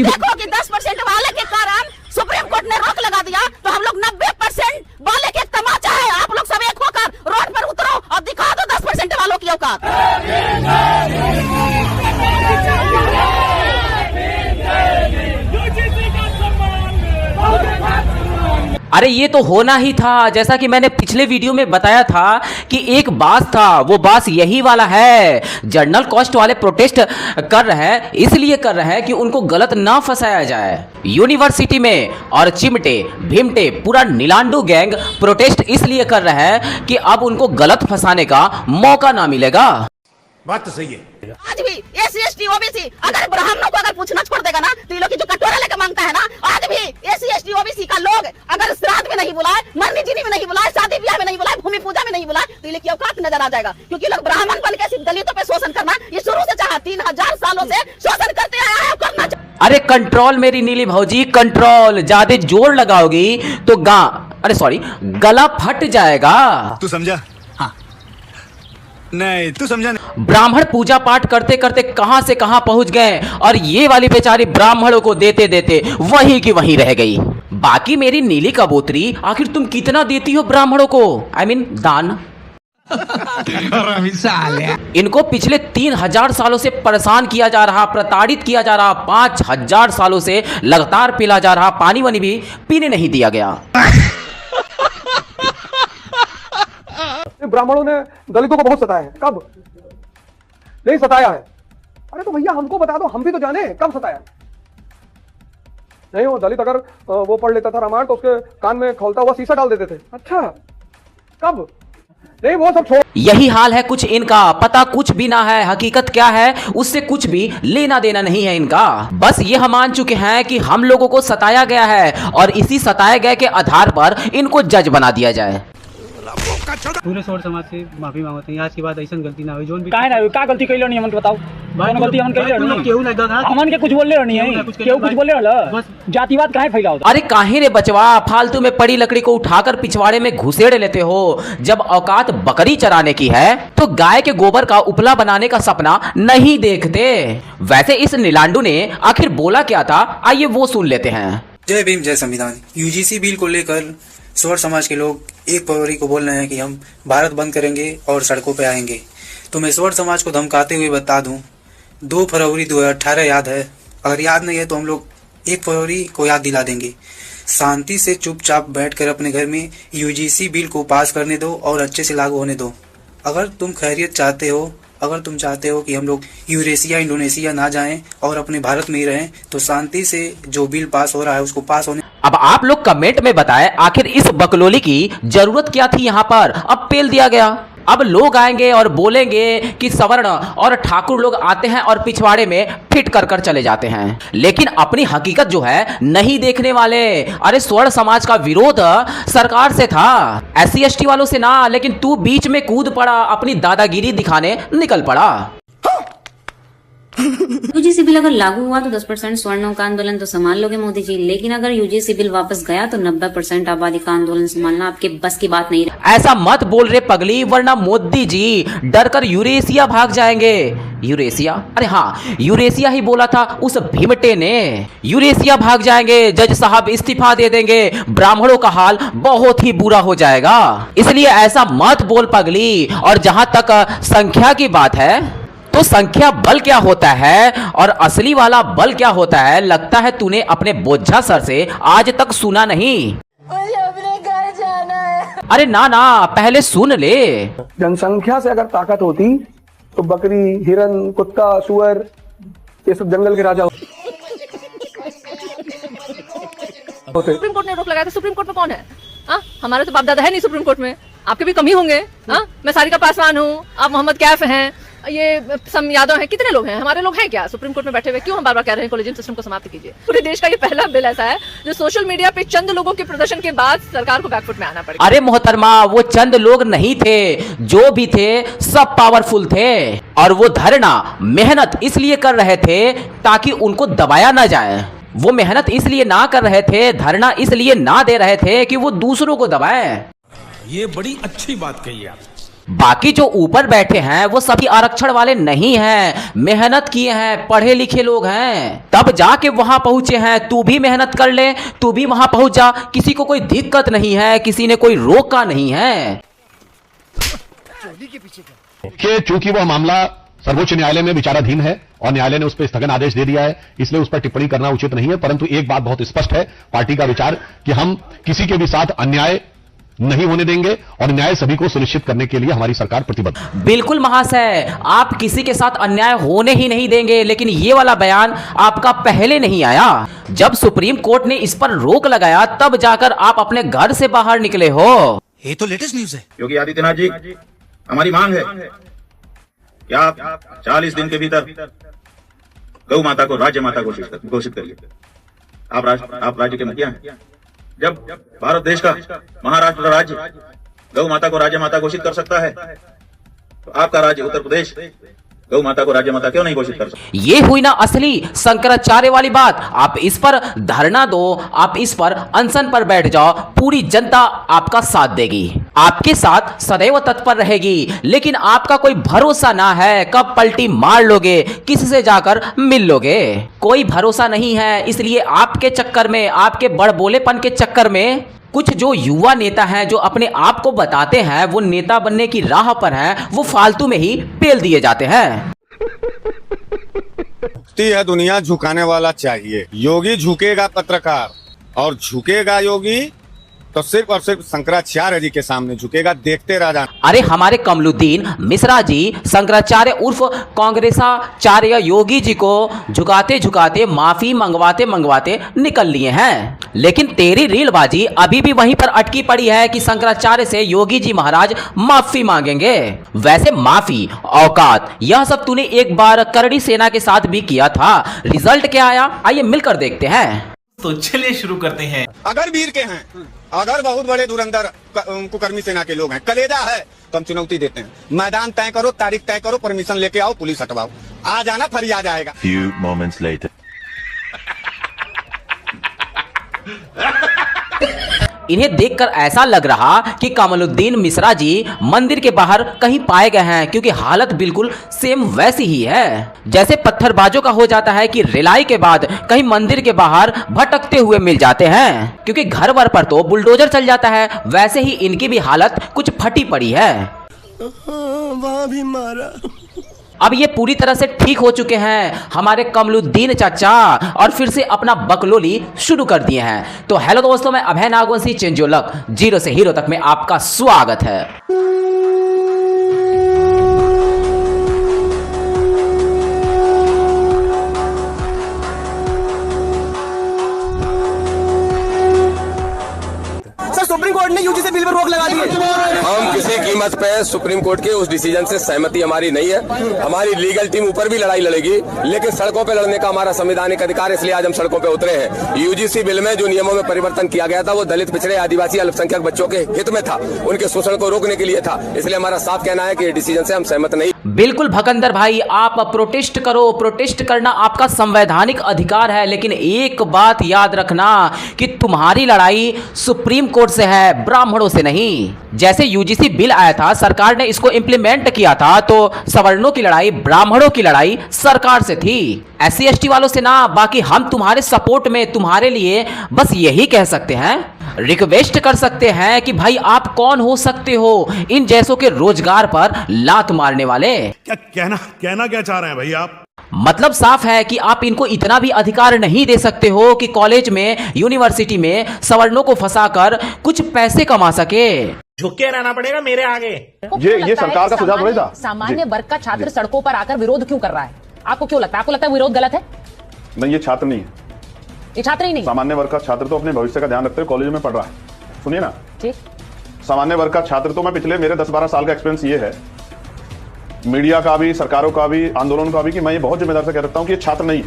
देखो कि 10% वाले के कारण सुप्रीम कोर्ट ने रोक लगा दिया, तो हम लोग 90% वाले के तमाचा है। आप लोग सब एक होकर रोड पर उतरो और दिखा दो 10% वालों की औकात। अरे ये तो होना ही था, जैसा कि मैंने पिछले वीडियो में बताया था कि एक बास था, वो बास यही वाला है। जर्नल कॉस्ट वाले प्रोटेस्ट कर रहे हैं, इसलिए कर रहे हैं कि उनको गलत ना फंसाया जाए। यूनिवर्सिटी में और चिमटे भीमटे पूरा नीलांडू गैंग प्रोटेस्ट इसलिए कर रहे हैं कि अब उनको गलत फंसाने का मौका ना मिलेगा। बात तो सही है। आज भी एससी एसटी ओबीसी अगर ब्राह्मणों को अगर पूछना छोड़ देगा ना, तो ये लोग जो कटोरा लेकर मांगता है ना, आज भी एससी एसटी ओबीसी का लोग अगर श्राद्ध में नहीं बुलाए, मरनी जीनी में नहीं बुलाए, शादी ब्याह में नहीं बुलाए, भूमि पूजा में नहीं बुलाए, तो ये की औकात नजर आ जाएगा। क्योंकि लोग ब्राह्मण बन के सिर्फ दलितों पे शोषण करना ये शुरू से चाहा, 3000 सालों से शोषण करते आया है, करना। अरे कंट्रोल मेरी नीली भौजी, कंट्रोल। ज्यादा जोर लगाओगी तो गला फट जाएगा। तू समझा? नहीं तू समझा नहीं। ब्राह्मण पूजा पाठ करते करते कहां से कहां पहुंच गए और ये वाली बेचारी ब्राह्मणों को देते देते वहीं की वहीं रह गई। बाकी मेरी नीली कबूतरी, आखिर तुम कितना देती हो ब्राह्मणों को? दान। इनको पिछले 3000 सालों से परेशान किया जा रहा, प्रताड़ित किया जा रहा, 5000 सालों से लगातार पिला जा रहा, पानी वानी भी पीने नहीं दिया गया। ब्राह्मणों ने दलितों को बहुत सताया है। कब नहीं सताया है? अरे तो भैया हमको बता दो, हम भी तो जाने कब सताया। नहीं, वो दलित अगर वो पढ़ लेता था रामायण तो उसके कान में खौलता हुआ शीशा डाल देते थे। अच्छा, कब? नहीं, वो सब छोड़। यही हाल है कुछ इनका, पता कुछ भी ना है, हकीकत क्या है उससे कुछ भी लेना देना नहीं है इनका। बस ये हम मान चुके हैं कि हम लोगों को सताया गया है और इसी सताए गए के आधार पर इनको जज बना दिया जाए। पूरे सोर समाज से माफी मांगते हैं, आज की बात ऐसा गलती ना हो। जोन भी काहे ना का गलती कइलो नहीं, हमन के बताओ। कौन गलती हमन कइले नहीं? केहू लगदा था हमन के कुछ बोलले नहीं है, केहू कुछ बोलले रहल। जातिवाद काहे फैलाओ? अरे काहे रे बचवा, फालतू में पड़ी लकड़ी को उठाकर पिछवाड़े में घुसेड़ लेते हो। जब औकात बकरी चराने की है तो गाय के गोबर का उपला बनाने का सपना नहीं देखते। वैसे इस नीलांडू ने आखिर बोला क्या था, आइए वो सुन लेते हैं। जय भीम जय संविधान। यूजीसी बिल को लेकर स्वर समाज के लोग 1 फरवरी को बोल रहे हैं कि हम भारत बंद करेंगे और सड़कों पे आएंगे। तो मैं स्वर समाज को धमकाते हुए बता दूं, 2 फरवरी 2018 याद है? अगर याद नहीं है तो हम लोग 1 फरवरी को याद दिला देंगे। शांति से चुपचाप बैठकर अपने घर में यूजीसी बिल को पास करने दो और अच्छे से लागू होने दो। अगर तुम खैरियत चाहते हो, अगर तुम चाहते हो कि हम लोग यूरेशिया इंडोनेशिया ना जाएं और अपने भारत में ही रहें, तो शांति से जो बिल पास हो रहा है उसको पास होने। अब आप लोग कमेंट में बताएं आखिर इस बकलोली की जरूरत क्या थी यहाँ पर। अब पेल दिया गया। अब लोग आएंगे और बोलेंगे कि सवर्ण और ठाकुर लोग आते हैं और पिछवाड़े में फिट कर कर चले जाते हैं, लेकिन अपनी हकीकत जो है नहीं देखने वाले। अरे स्वर्ण समाज का विरोध सरकार से था, SC ST वालों से ना, लेकिन तू बीच में कूद पड़ा, अपनी दादागिरी दिखाने निकल पड़ा। यूजीसी बिल अगर लागू हुआ तो 10% स्वर्णों का आंदोलन तो संभाल लोगे मोदी जी, लेकिन अगर यूजीसी बिल वापस गया तो 90% आबादी का आंदोलन संभालना आपके बस की बात नहीं। ऐसा मत बोल रहे पगली, वरना मोदी जी डर कर यूरेशिया भाग जाएंगे। यूरेशिया? अरे हाँ, यूरेशिया ही बोला था उस भीमटे ने। यूरेशिया भाग जाएंगे, जज साहब इस्तीफा दे देंगे, ब्राह्मणों का हाल बहुत ही बुरा हो जाएगा। इसलिए ऐसा मत बोल पगली। और जहां तक संख्या की बात है तो संख्या बल क्या होता है और असली वाला बल क्या होता है, लगता है तूने अपने बोझा सर से आज तक सुना नहीं। मुझे अपने घर जाना है। अरे ना ना, पहले सुन ले। जनसंख्या से अगर ताकत होती तो बकरी, हिरन, कुत्ता, सुअर ये सब जंगल के राजा होते। सुप्रीम कोर्ट ने रोक लगाया था। सुप्रीम कोर्ट में कौन है? हमारे तो बाप दादा है नहीं सुप्रीम कोर्ट में, आपके भी कमी होंगे। मैं सारिका पासवान हूँ, आप मोहम्मद कैफ हैं, ये सम यादव हैं, कितने लोग हैं? हमारे लोग हैं क्या सुप्रीम कोर्ट में बैठे हुए? क्यों हम बार बार कह रहे हैं कोलेजियम सिस्टम को समाप्त कीजिए? पूरे देश का ये पहला बिल ऐसा है जो सोशल मीडिया पे चंद लोगों के प्रदर्शन के बाद सरकार को बैकफुट में आना पड़ेगा। अरे मोहतरमा, वो चंद लोग नहीं थे, जो भी थे सब पावरफुल थे और वो धरना मेहनत इसलिए कर रहे थे ताकि उनको दबाया ना जाए। वो मेहनत इसलिए ना कर रहे थे, धरना इसलिए ना दे रहे थे कि वो दूसरों को दबाए। ये बड़ी अच्छी बात कही आप। बाकी जो ऊपर बैठे हैं वो सभी आरक्षण वाले नहीं हैं, मेहनत किए हैं, पढ़े लिखे लोग हैं, तब जाके वहां पहुंचे हैं। तू भी मेहनत कर ले, तू भी वहां पहुंच जा, किसी को कोई दिक्कत नहीं है, किसी ने कोई रोका नहीं है। कि चूंकि वह मामला सर्वोच्च न्यायालय में विचाराधीन है और न्यायालय ने उस पर स्थगन आदेश दे दिया है, इसलिए उस पर टिप्पणी करना उचित नहीं है। परंतु एक बात बहुत स्पष्ट है पार्टी का विचार कि हम किसी के भी साथ अन्याय नहीं होने देंगे और न्याय सभी को सुनिश्चित करने के लिए हमारी सरकार प्रतिबद्ध है। बिल्कुल महाशय, आप किसी के साथ अन्याय होने ही नहीं देंगे, लेकिन ये वाला बयान आपका पहले नहीं आया। जब सुप्रीम कोर्ट ने इस पर रोक लगाया तब जाकर आप अपने घर से बाहर निकले हो। ये तो लेटेस्ट न्यूज है। योगी आदित्यनाथ जी, हमारी मांग है कि आप 40 दिन के भीतर गौ माता को राज्य माता घोषित करिए। आप राज्य के मुखिया हैं। जब भारत देश का महाराष्ट्र राज्य गौ माता को राज्य माता घोषित कर सकता है, तो आपका राज्य उत्तर प्रदेश गौ माता को राज्य माता क्यों नहीं घोषित कर सकते? ये हुई ना असली शंकराचार्य वाली बात। आप इस पर धरना दो, आप इस पर अनशन पर बैठ जाओ, पूरी जनता आपका साथ देगी, आपके साथ सदैव तत्पर रहेगी। लेकिन आपका कोई भरोसा ना है, कब पलटी मार लोगे, किससे जाकर मिल लोगे, कोई भरोसा नहीं है। इसलिए आपके चक्कर में, आपके बड़बोलेपन के चक्कर में कुछ जो युवा नेता हैं जो अपने आप को बताते हैं वो नेता बनने की राह पर हैं, वो फालतू में ही पेल दिए जाते हैं। है दुनिया झुकाने वाला चाहिए। योगी झुकेगा पत्रकार और झुकेगा योगी तो सिर्फ और सिर्फ शंकराचार्य जी के सामने झुकेगा, देखते रह जाना। अरे हमारे कमलुद्दीन मिश्रा जी शंकराचार्य उर्फ कांग्रेसाचार्य योगी जी को झुकाते झुकाते, माफी मंगवाते मंगवाते निकल लिए हैं। लेकिन तेरी रीलबाजी अभी भी वहीं पर अटकी पड़ी है कि शंकराचार्य से योगी जी महाराज माफी मांगेंगे। वैसे माफी, औकात, यह सब तूने एक बार करड़ी सेना के साथ भी किया था। रिजल्ट क्या आया, आइए मिलकर देखते हैं। तो चलिए शुरू करते हैं। अगर वीर के हैं, अगर बहुत बड़े धुरंधर कुकर्मी सेना के लोग हैं, कलेजा है, तो हम चुनौती देते हैं। मैदान तय करो, तारीख तय करो, परमिशन लेके आओ, पुलिस हटवाओ, आ जाना, फरियाद आएगा। Few moments later. इन्हें देखकर ऐसा लग रहा कि कमलुद्दीन मिश्रा जी मंदिर के बाहर कहीं पाए गए हैं, क्योंकि हालत बिल्कुल सेम वैसी ही है जैसे पत्थरबाजों का हो जाता है कि रिलाई के बाद कहीं मंदिर के बाहर भटकते हुए मिल जाते हैं, क्योंकि घर वर पर तो बुलडोजर चल जाता है। वैसे ही इनकी भी हालत कुछ फटी पड़ी है। वहां भी मारा। अब ये पूरी तरह से ठीक हो चुके हैं हमारे कमलुद्दीन चाचा, और फिर से अपना बकलोली शुरू कर दिए हैं। तो हेलो दोस्तों, मैं Abhay Nagvanshi, change your luck, zero से हीरो तक में आपका स्वागत है। सुप्रीम कोर्ट ने यूजीसी बिल पर रोक लगा दी है। हम किसी कीमत पे सुप्रीम कोर्ट के उस डिसीजन से सहमति हमारी नहीं है। हमारी लीगल टीम ऊपर भी लड़ाई लड़ेगी, लेकिन सड़कों पे लड़ने का हमारा संवैधानिक अधिकार, इसलिए आज हम सड़कों पे उतरे हैं। यूजीसी बिल में जो नियमों में परिवर्तन किया गया था वो दलित, पिछड़े, आदिवासी, अल्पसंख्यक बच्चों के हित में था, उनके शोषण को रोकने के लिए था। इसलिए हमारा साफ कहना है कि डिसीजन से हम सहमत नहीं। बिल्कुल भकंदर भाई, आप प्रोटेस्ट करो, प्रोटेस्ट करना आपका संवैधानिक अधिकार है, लेकिन एक बात याद रखना कि तुम्हारी लड़ाई सुप्रीम कोर्ट से है, ब्राह्मणों से नहीं। जैसे यूजीसी बिल आया था, सरकार ने इसको इंप्लीमेंट किया था, तो सवर्णों की लड़ाई, ब्राह्मणों की लड़ाई सरकार से थी, SC ST वालों से ना। बाकी हम तुम्हारे सपोर्ट में, तुम्हारे लिए बस यही कह सकते हैं, रिक्वेस्ट कर सकते हैं कि भाई आप कौन हो सकते हो इन जैसों के रोजगार पर लात मारने वाले। क्या कहना क्या चाह रहे हैं भाई आप? मतलब साफ है कि आप इनको इतना भी अधिकार नहीं दे सकते हो कि कॉलेज में, यूनिवर्सिटी में सवर्णों को फंसाकर कुछ पैसे कमा सके। झुके रहना पड़ेगा मेरे आगे। ये सरकार का सुझाव थोड़ी था। सामान्य वर्ग का छात्र सड़कों पर आकर विरोध क्यों कर रहा है? आपको क्यों लगता है? आपको लगता है विरोध गलत है? नहीं, ये छात्र नहीं है, ये छात्र ही नहीं, सामान्य वर्ग का छात्र तो अपने भविष्य का ध्यान रखते हुए कॉलेज में पढ़ रहा है। सुनिए ना, ठीक, सामान्य वर्ग का छात्र तो मैं पिछले मेरे 10-12 साल का एक्सपीरियंस ये है, मीडिया का भी, सरकारों का भी, आंदोलन का भी, कि मैं ये बहुत जिम्मेदार से कह सकता हूँ कि ये छात्र नहीं,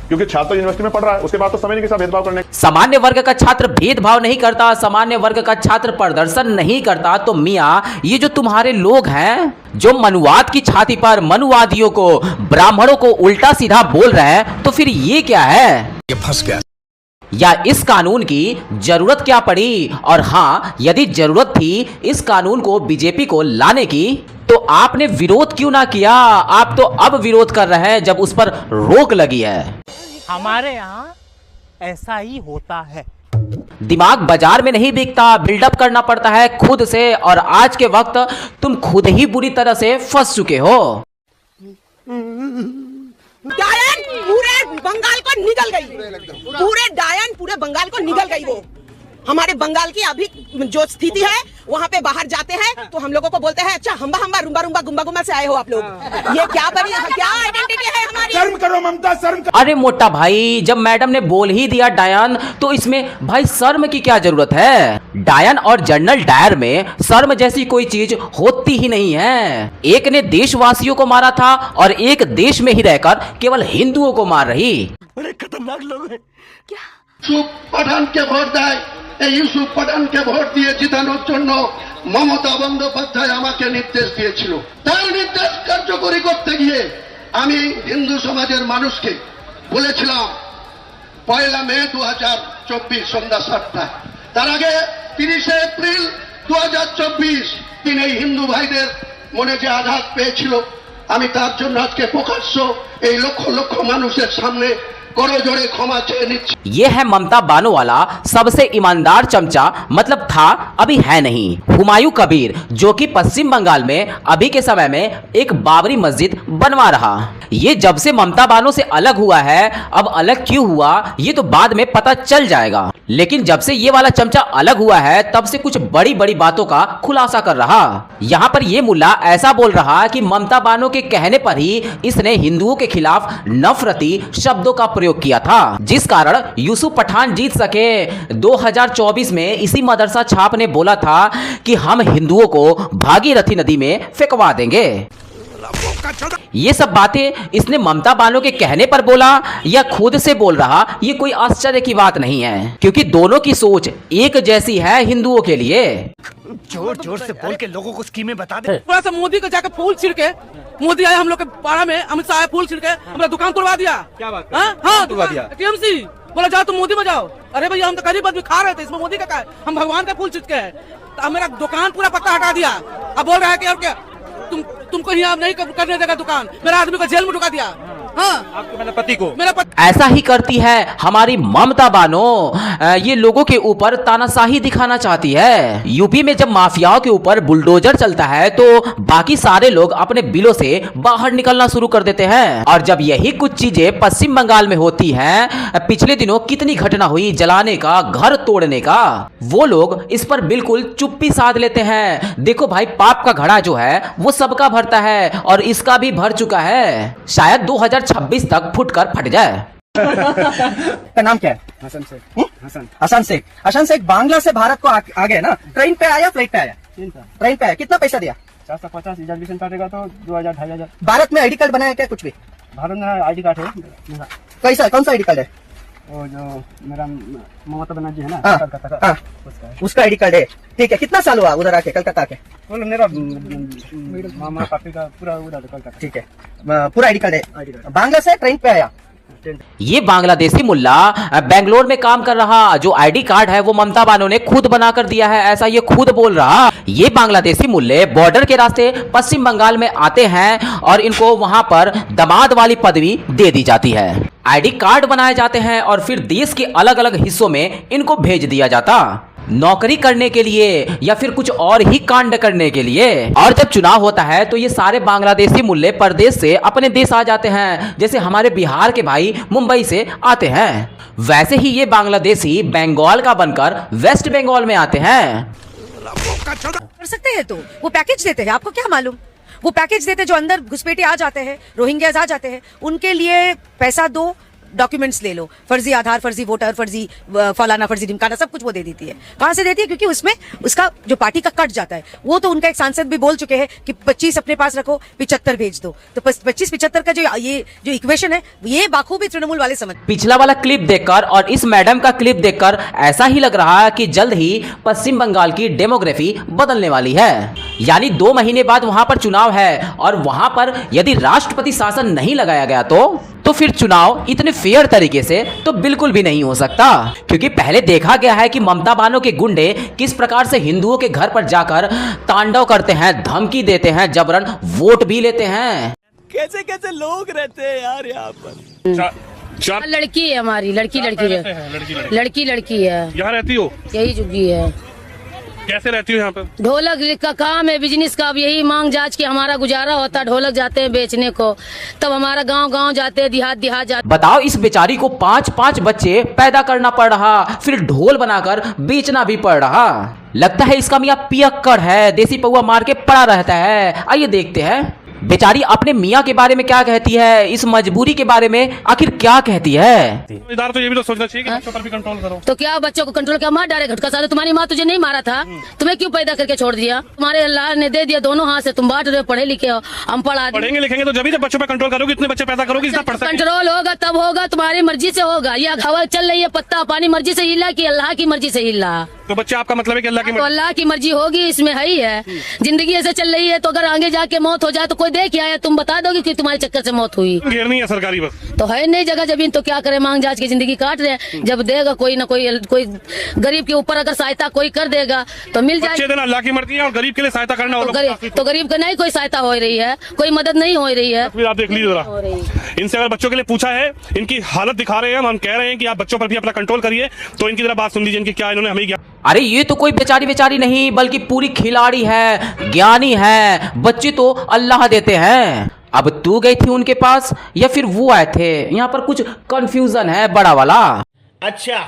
क्योंकि छात्र यूनिवर्सिटी में पढ़ रहा है, उसके बाद तो समय नहीं किसी भेदभाव करने। सामान्य वर्ग का छात्र भेदभाव नहीं करता, सामान्य वर्ग का छात्र प्रदर्शन नहीं करता। तो मियाँ, ये जो तुम्हारे लोग हैं जो मनुवाद की छाती पर मनुवादियों को, ब्राह्मणों को उल्टा सीधा बोल रहे हैं, तो फिर ये क्या है? ये फंस गया। या इस कानून की जरूरत क्या पड़ी, और हाँ यदि जरूरत थी इस कानून को बीजेपी को लाने की तो आपने विरोध क्यों ना किया? आप तो अब विरोध कर रहे हैं जब उस पर रोक लगी है। हमारे यहाँ ऐसा ही होता है। दिमाग बाजार में नहीं बिकता, बिल्डअप करना पड़ता है खुद से, और आज के वक्त तुम खुद ही बुरी तरह से फंस चुके हो। डायन पूरे बंगाल को निकल गई, पूरे बंगाल को निकल गई। वो हमारे बंगाल की अभी जो स्थिति है, वहाँ पे बाहर जाते हैं तो हम लोगों को बोलते हैं अच्छा हम्बा हम्बा रुम्बा रुम्बा गुम्बा गुम्बा से आए हो आप लोग। ये क्या आइडेंटिटी है हमारी? शर्म करो ममता, शर्म करो। अरे मोटा भाई, जब मैडम ने बोल ही दिया डायन तो इसमें भाई शर्म की क्या जरूरत है? डायन और जनरल डायर में शर्म जैसी कोई चीज होती ही नहीं है। एक ने देशवासियों को मारा था और एक देश में ही रहकर केवल हिंदुओं को मार रही। बड़े खतरनाक लोग हैं। यूसुफ पठान के ভোট দেয়, এই ইউসুফ পাঠানকে ভোট দিয়ে জিতানোর জন্য মমতা বন্দ্যোপাধ্যায় আমাকে নির্দেশ দিয়েছিল। তার নির্দেশ কার্যকরী করতে গিয়ে আমি হিন্দু সমাজের মানুষকে বলেছিলাম 1 মে 2024 সন্ধ্যা 7টায়, তার আগে 30 এপ্রিল 2024 দিন এই হিন্দু ভাইদের মনে যে আঘাত পেয়েছিল, আমি তার জন্য আজকে প্রকাশ্য এই লক্ষ লক্ষ মানুষের সামনে করজোড়ে ক্ষমা চেয়ে নিচ্ছি। ये है ममता बानो वाला सबसे ईमानदार चमचा, मतलब था अभी है नहीं, हुमायूं कबीर, जो कि पश्चिम बंगाल में अभी के समय में एक बाबरी मस्जिद बनवा रहा। ये जब से ममता बानो से अलग हुआ है, अब अलग क्यों हुआ ये तो बाद में पता चल जाएगा, लेकिन जब से ये वाला चमचा अलग हुआ है तब से कुछ बड़ी बड़ी बातों का खुलासा कर रहा। यहाँ पर ये मुल्ला ऐसा बोल रहा कि ममता बानो के कहने पर ही इसने हिंदुओं के खिलाफ नफरती शब्दों का प्रयोग किया था, जिस कारण यूसुफ पठान जीत सके। 2024 में इसी मदरसा छाप ने बोला था कि हम हिंदुओं को भागीरथी नदी में फेंकवा देंगे। ये सब बातें इसने ममता बानो के कहने पर बोला या खुद से बोल रहा, ये कोई आश्चर्य की बात नहीं है, क्योंकि दोनों की सोच एक जैसी है हिंदुओं के लिए। जोर जोर से बोल के लोगों को स्कीमें बता दे। थोड़ा सा मोदी को जाकर फूल छिड़के, मोदी आया हम लोग के पाड़ा में, अमित शाह आया फूल छिड़के हमारा दुकान तोड़वा दिया। क्या बात? हाँ तोड़वा दिया। टीएमसी बोला जाओ तुम मोदी में जाओ। अरे भैया हम तो गरीब आदमी खा रहे थे, इसमें मोदी का क्या है? हम भगवान का फूल छिड़के है, तो मेरा दुकान पूरा पत्ता हटा दिया। अब बोल रहा है कि और क्या तुमको यहाँ नहीं करने देगा दुकान, मेरा आदमी को जेल में ढुका दिया। हाँ आपके मेरे पति को, मेरा पति। ऐसा ही करती है हमारी ममता बानो, ये लोगों के ऊपर तानाशाही दिखाना चाहती है। यूपी में जब माफियाओं के ऊपर बुलडोजर चलता है तो बाकी सारे लोग अपने बिलों से बाहर निकलना शुरू कर देते हैं, और जब यही कुछ चीजें पश्चिम बंगाल में होती हैं, पिछले दिनों कितनी घटना हुई जलाने का, घर तोड़ने का, वो लोग इस पर बिल्कुल चुप्पी साध लेते हैं। देखो भाई, पाप का घड़ा जो है वो सबका भरता है और इसका भी भर चुका है, शायद 2026 तक फुटकर फट जाए। का नाम क्या है? हसन शेख। हसन शेख बांग्ला से भारत को आ गए ना? ट्रेन पे आया फ्लाइट पे आया? ट्रेन पे आया। कितना पैसा दिया? 450 रिजर्वेशन काटेगा तो 2000 2500। भारत में आईडी कार्ड बनाया क्या कुछ भी? भारत में आईडी कार्ड है। कैसा, कौन सा आईडी कार्ड है? वो जो मेरा ममता बनर्जी है ना, हाँ, उसका आईडी कार्ड है। ठीक है, कितना साल हुआ उधर आके, कलकत्ता आके? मेरा मामा पापी का पूरा उधर कलकत्ता। ठीक है, पूरा आईडी कार्ड है। बांग्ला से ट्रेन पे आया। ये बांग्लादेशी मुल्ला बेंगलोर में काम कर रहा, जो आईडी कार्ड है वो ममता बानो ने खुद बनाकर दिया है, ऐसा ये खुद बोल रहा। ये बांग्लादेशी मुल्ले बॉर्डर के रास्ते पश्चिम बंगाल में आते हैं और इनको वहां पर दामाद वाली पदवी दे दी जाती है, आईडी कार्ड बनाए जाते हैं और फिर देश के अलग अलग हिस्सों में इनको भेज दिया जाता, नौकरी करने के लिए या फिर कुछ और ही कांड करने के लिए। और जब चुनाव होता है तो ये सारे बांग्लादेशी मुल्ले परदेश से अपने देश आ जाते हैं, जैसे हमारे बिहार के भाई मुंबई से आते हैं, वैसे ही ये बांग्लादेशी बंगाल का बनकर वेस्ट बंगाल में आते हैं। कर सकते हैं तो वो पैकेज देते हैं, आपको क्या मालूम? वो पैकेज देते जो अंदर घुसपैठे आ जाते हैं, रोहिंग्याज आ जाते हैं, उनके लिए पैसा दो, डॉक्यूमेंट्स ले लो, फर्जी आधार, फर्जी वोटर, फर्जी फलाना, फर्जी ढिमकाना, सब कुछ वो दे देती है। कहाँ से देती है? क्योंकि उसमें उसका जो पार्टी का कट जाता है, वो तो उनका एक सांसद भी बोल चुके हैं कि 25 अपने पास रखो, 75 भेज दो। तो 25-75 का ये जो इक्वेशन है, ये बाखूबी तृणमूल वाले समझ। पिछला वाला क्लिप देखकर और इस मैडम का क्लिप देखकर ऐसा ही लग रहा है कि जल्द ही पश्चिम बंगाल की डेमोग्राफी बदलने वाली है। यानी 2 महीने बाद वहां पर चुनाव है और वहां पर यदि राष्ट्रपति शासन नहीं लगाया गया तो फिर चुनाव इतने फेयर तरीके से तो बिल्कुल भी नहीं हो सकता, क्योंकि पहले देखा गया है कि ममता बानो के गुंडे किस प्रकार से हिंदुओं के घर पर जाकर तांडव करते हैं, धमकी देते हैं, जबरन वोट भी लेते हैं। कैसे कैसे लोग रहते हैं यार यहाँ पर। लड़की है हमारी, लड़की है, लड़की है। यहाँ रहती हो? यही जुगी है। कैसे रहती हो यहाँ पे? ढोलक का काम है, बिजनेस का। अब यही मांग जांच के हमारा गुजारा होता है। ढोलक जाते हैं बेचने को, तब हमारा गांव जाते हैं, देहात जाते। बताओ, इस बेचारी को 5-5 बच्चे पैदा करना पड़ रहा, फिर ढोल बनाकर बेचना भी पड़ रहा। लगता है इसका मियाँ पियक्कड़ है, देसी पौआ मार के पड़ा रहता है। आइए देखते हैं बेचारी अपने मियाँ के बारे में क्या कहती है, इस मजबूरी के बारे में आखिर क्या कहती है। इधर तो ये भी तो सोचना चाहिए कि बच्चों पर भी कंट्रोल करो। तो क्या बच्चों को कंट्रोल, क्या मार डाले घटका साले? तुम्हारी माँ तुझे नहीं मारा था, तुम्हें क्यों पैदा करके छोड़ दिया? तुम्हारे अल्लाह ने दे दिया दोनों हाथ से, तुम बांट रहे हो, पढ़े लिखे हो, हम पढ़ेंगे लिखेंगे तो जब भी बच्चों पर कंट्रोल करोगे, इतने बच्चे पैदा करोगे, इतना कंट्रोल होगा तब होगा, तुम्हारी मर्जी से होगा। यह हवा चल रही है, पत्ता पानी मर्जी से हिला कि अल्लाह की मर्जी से हिला? तो बच्चे आपका मतलब है कि अल्लाह की मर्जी? तो अल्लाह की मर्जी होगी, इसमें है ही है। जिंदगी ऐसे चल रही है, तो अगर आगे जाके मौत हो जाए तो कोई देख आया, तुम बता दोगे कि तुम्हारे चक्कर से मौत हुई? घेरनी है सरकारी बस तो है नहीं जगह जमीन, तो क्या करे? मांग जांच की जिंदगी काट रहे हैं। जब देगा कोई ना कोई गरीब के ऊपर अगर सहायता कोई कर देगा तो मिल जाएगी। अल्लाह की मर्जी है और गरीब के लिए सहायता करना तो गरीब का नहीं कोई सहायता हो रही है, कोई मदद नहीं हो रही है। आप देख लीजिए जरा, इनसे अगर बच्चों के लिए पूछा है, इनकी हालत दिखा रहे हैं, हम कह रहे हैं कि आप बच्चों पर भी अपना कंट्रोल करिए, तो इनकी जरा बात सुन लीजिए, इनकी क्या इन्होंने हमें क्या। अरे ये तो कोई बेचारी नहीं, बल्कि पूरी खिलाड़ी है, ज्ञानी है। बच्चे तो अल्लाह देते हैं। अब तू गई थी उनके पास या फिर वो आए थे? यहाँ पर कुछ कंफ्यूजन है बड़ा वाला। अच्छा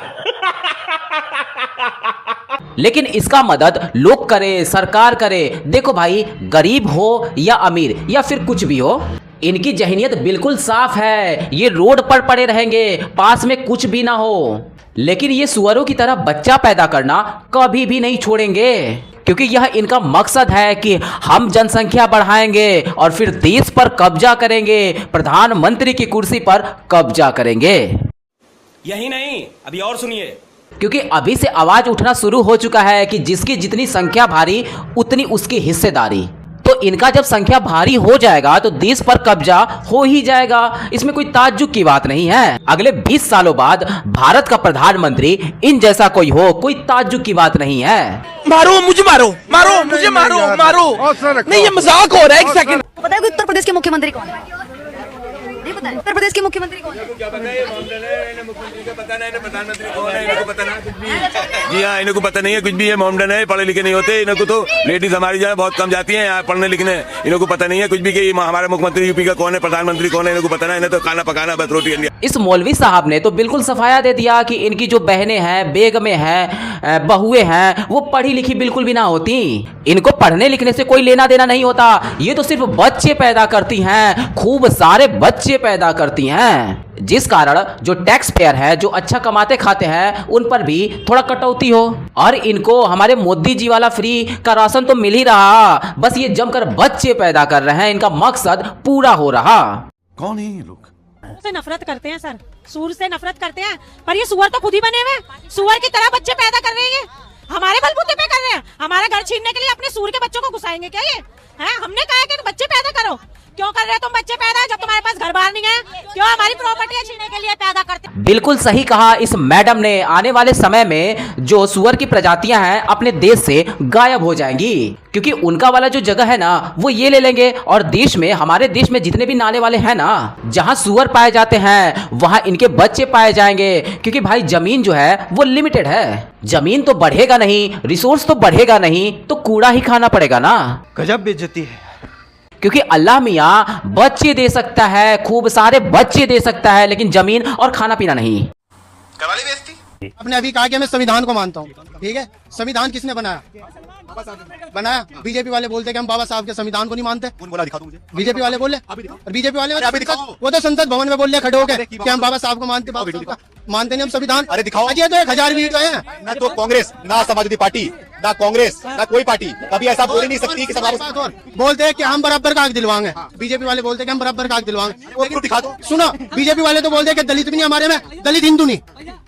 लेकिन इसका मदद लोग करे, सरकार करे। देखो भाई, गरीब हो या अमीर या फिर कुछ भी हो, इनकी जहनियत बिल्कुल साफ है। ये रोड पर पड़े रहेंगे, पास में कुछ भी ना हो, लेकिन ये सुअरों की तरह बच्चा पैदा करना कभी भी नहीं छोड़ेंगे, क्योंकि यह इनका मकसद है कि हम जनसंख्या बढ़ाएंगे और फिर देश पर कब्जा करेंगे, प्रधानमंत्री की कुर्सी पर कब्जा करेंगे। यही नहीं, अभी और सुनिए, क्योंकि अभी से आवाज उठना शुरू हो चुका है कि जिसकी जितनी संख्या भारी उतनी उसकी हिस्सेदारी। तो इनका जब संख्या भारी हो जाएगा तो देश पर कब्जा हो ही जाएगा, इसमें कोई ताज्जुब की बात नहीं है। अगले 20 सालों बाद भारत का प्रधानमंत्री इन जैसा कोई हो, कोई ताज्जुब की बात नहीं है। मारो मुझे, मारो मुझे, मारो नहीं, ये मजाक हो रहा है। एक सेकंड, पता है उत्तर प्रदेश के मुख्यमंत्री कौन है? नहीं पता है उत्तर प्रदेश के मुख्यमंत्री कौन है? जी हाँ, इनको पता नहीं है कुछ भी, है मोमडन है, पढ़े लिखे नहीं होते। इनको तो लेडीज हमारी जो है बहुत कम जाती हैं यहाँ पढ़ने लिखने, इनको पता नहीं है कुछ भी कि हमारा मुख्यमंत्री यूपी का कौन है, प्रधानमंत्री कौन है, इनको पता नहीं। इन्हें तो खाना पकाना बस, रोटी इंडिया। इस मौलवी साहब ने तो बिल्कुल सफाया दे दिया कि इनकी जो बहनें हैं, बेगमें हैं, बहुएं हैं, वो पढ़ी लिखी बिल्कुल भी ना होती। इनको पढ़ने लिखने से कोई लेना देना नहीं होता, ये तो सिर्फ बच्चे पैदा करती हैं, खूब सारे बच्चे पैदा करती हैं, जिस कारण जो टैक्स पेयर है, जो अच्छा कमाते खाते हैं, उन पर भी थोड़ा कटौती हो। और इनको हमारे मोदी जी वाला फ्री का राशन तो मिल ही रहा, बस ये जमकर बच्चे पैदा कर रहे हैं, इनका मकसद पूरा हो रहा। कौन है ये लोग? से नफरत करते हैं सर, सूर से नफरत करते हैं, पर ये सुअर तो खुद ही बने हुए, सुअर की तरह बच्चे पैदा कर रहे हैं, हमारे बलबूते पे कर रहे हैं। हमारा घर छीनने के लिए अपने सूर के बच्चों को घुसाएंगे क्या ये? हैं? हमने कहा है कि बच्चे पैदा करो, क्यों कर रहे हो तुम बच्चे पैदा जब तुम्हारे पास घर बार नहीं है? क्यों हमारी प्रॉपर्टी छीनने के लिए पैदा करते? बिल्कुल सही कहा इस मैडम ने। आने वाले समय में जो सुअर की प्रजातियां हैं अपने देश से गायब हो जाएंगी, क्योंकि उनका वाला जो जगह है ना वो ये ले लेंगे, और देश में, हमारे देश में जितने भी नाले वाले हैं ना, जहां सुअर पाए जाते हैं वहां इनके बच्चे पाए जाएंगे। क्योंकि भाई जमीन जो है वो लिमिटेड है, जमीन तो बढ़ेगा नहीं, रिसोर्स तो बढ़ेगा नहीं, तो कूड़ा ही खाना पड़ेगा ना। गजब बेइज्जती है, क्योंकि अल्लाह मियाँ बच्चे दे सकता है, खूब सारे बच्चे दे सकता है, लेकिन जमीन और खाना पीना नहीं। करवाली बेइज्जती। आपने अभी कहा कि मैं संविधान को मानता हूँ, ठीक है? संविधान किसने बनाया? बीजेपी वाले बोलते हैं कि हम बाबा साहब के संविधान को नहीं मानते। कौन बोला? दिखा दो मुझे। बीजेपी वाले बोले, और बीजेपी वाले दिखाओ। वो तो संसद भवन में बोल रहे खड़े होकर कि हम बाबा साहब को मानते, मानते नहीं हम संविधान। अरे दिखाओ। अजय तो 1000 वीडियो है। ना तो कांग्रेस, ना समाजवादी पार्टी, ना कांग्रेस, ना कोई पार्टी कभी ऐसा बोल ही नहीं सकती कि बोलते हैं कि हम बराबर का हक दिलवाएंगे। बीजेपी वाले बोलते हैं कि हम बराबर का हक दिलवाएंगे। दिखा दो। सुनो, बीजेपी वाले तो बोलते हैं कि दलित भी नहीं हमारे में, दलित हिंदू नहीं,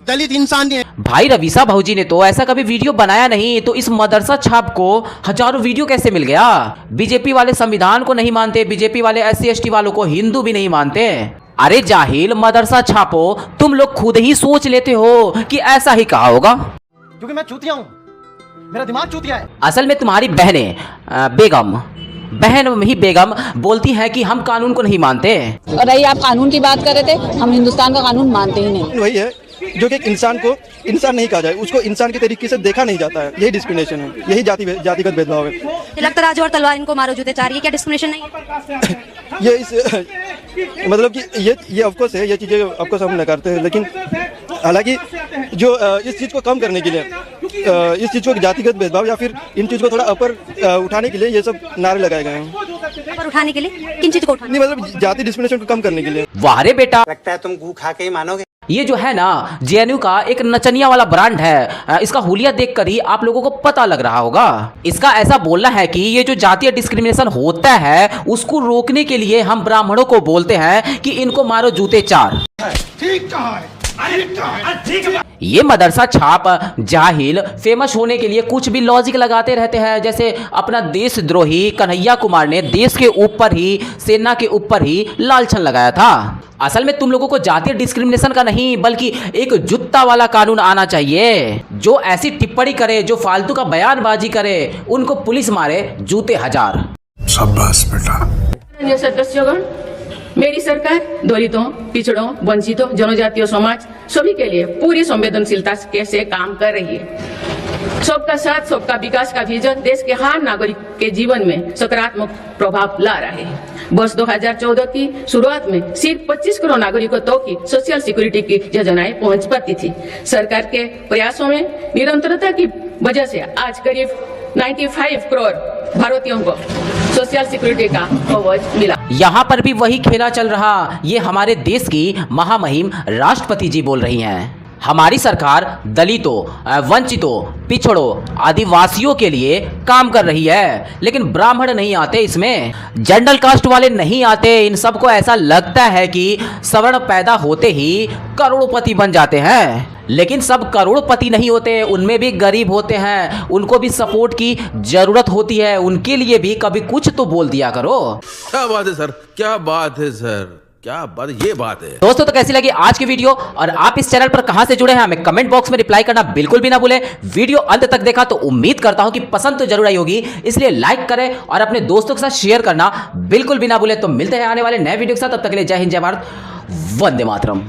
दलित इंसान नहीं है। भाई रवीसा भाऊजी ने तो ऐसा कभी वीडियो बनाया नहीं, तो इस मदरसा छाप को हजारों वीडियो कैसे मिल गया? बीजेपी वाले संविधान को नहीं मानते, बीजेपी वाले SC ST वालों को हिंदू भी नहीं मानते। अरे जाहिल मदरसा छापो, तुम लोग खुद ही सोच लेते हो कि ऐसा ही कहा होगा, क्योंकि मैं चूतिया हूँ, मेरा दिमाग चूतिया है। असल में तुम्हारी बहनें बहन ही बेगम बोलती है कि हम कानून को नहीं मानते। और रही आप कानून की बात कर रहे थे, हम हिंदुस्तान का कानून मानते ही नहीं। वही है जो कि एक इंसान को इंसान नहीं कहा जाए, उसको इंसान के तरीके से देखा नहीं जाता है, यही डिस्क्रिमिनेशन है, यही जातिगत भेदभाव है। तिलक तराजू और तलवार इनको मारो जूते चार, ये क्या डिस्क्रिमिनेशन नहीं है? ये इस मतलब कि ये ऑफकोर्स है, ये चीजें ऑफकोर्स हम नकारते हैं, लेकिन हालांकि जो इस चीज को कम करने के लिए, इस चीज को जातिगत भेदभाव या फिर इन चीज को थोड़ा ऊपर उठाने के लिए ये सब नारे लगाए गए हैं। ऊपर उठाने के लिए किन चीज को उठाने? नहीं, मतलब जाति डिस्क्रिमिनेशन को कम करने के लिए। वाह रे बेटा, लगता है तुम गू खा के ही मानोगे। ये जो है ना JNU का एक नचनिया वाला ब्रांड है, इसका हुलिया देखकर ही आप लोगों को पता लग रहा होगा। इसका ऐसा बोलना है कि ये जो जातीय डिस्क्रिमिनेशन होता है उसको रोकने के लिए हम ब्राह्मणों को बोलते हैं कि इनको मारो जूते चार। ठीक कहा है। ये मदरसा छाप जाहिल फेमस होने के लिए कुछ भी लॉजिक लगाते रहते हैं, जैसे अपना देशद्रोही कन्हैया कुमार ने देश के ऊपर ही, सेना के ऊपर ही लालछन लगाया था। असल में तुम लोगों को जातीय डिस्क्रिमिनेशन का नहीं बल्कि एक जुत्ता वाला कानून आना चाहिए। जो ऐसी टिप्पणी करे, जो फालतू का बयानबाजी करे, उनको पुलिस मारे जूते हजार। शाबाश बेटा। सदस्यगण, मेरी सरकार दलितों, पिछड़ों, वंचितों, जनजातीय समाज सभी के लिए पूरी संवेदनशीलता से काम कर रही है। सबका साथ सबका विकास का विजन देश के हर नागरिक के जीवन में सकारात्मक प्रभाव ला रहा है। वर्ष 2014 की शुरुआत में सिर्फ 25 करोड़ नागरिकों तक की सोशल सिक्योरिटी की योजनाएं पहुंच पाती थी। सरकार के प्रयासों में निरंतरता की वजह से आज करीब 95 करोड़ भारतीयों को सोशल सिक्योरिटी का कवच मिला। यहाँ पर भी वही खेला चल रहा। ये हमारे देश की महामहिम राष्ट्रपति जी बोल रही हैं। हमारी सरकार दलितों, वंचितों, पिछड़ों, आदिवासियों के लिए काम कर रही है, लेकिन ब्राह्मण नहीं आते इसमें, जनरल कास्ट वाले नहीं आते। इन सबको ऐसा लगता है कि सवर्ण पैदा होते ही करोड़पति बन जाते हैं, लेकिन सब करोड़पति नहीं होते, उनमें भी गरीब होते हैं, उनको भी सपोर्ट की जरूरत होती है। उनके लिए भी कभी कुछ तो बोल दिया करो। क्या बात है सर, क्या बात है सर, क्या बात, ये बात है। दोस्तों तो कैसी लगी आज की वीडियो, और आप इस चैनल पर कहां से जुड़े हैं हमें कमेंट बॉक्स में रिप्लाई करना बिल्कुल भी ना भूलें। वीडियो अंत तक देखा तो उम्मीद करता हूं कि पसंद तो जरूर आई होगी, इसलिए लाइक करें और अपने दोस्तों के साथ शेयर करना बिल्कुल भी ना भूलें। तो मिलते हैं आने वाले नए वीडियो के साथ, तब तक के लिए जय हिंद, जय भारत, वंदे मातरम।